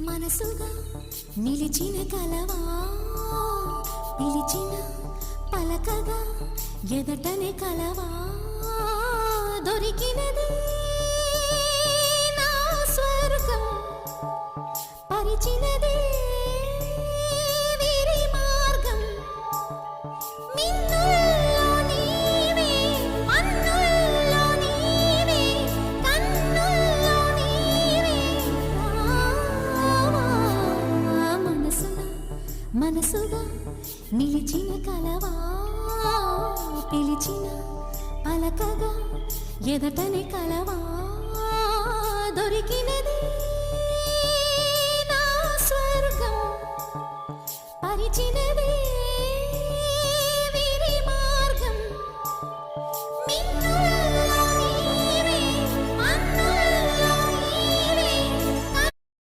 మనసుగా నిలిచిన కలవా పిలిచిన పలకగా ఎదటనే కలవా దొరికినది నా స్వర్గం పరిచినది వీరి మార్గం మిన్నుల్లో నీవే మన్నుల్లో నీవే కన్నుల్లో నీవే మనసుగా నిలిచిన కలవా పిలిచిన పలకగా ఎదటనే కలవా దొరికినది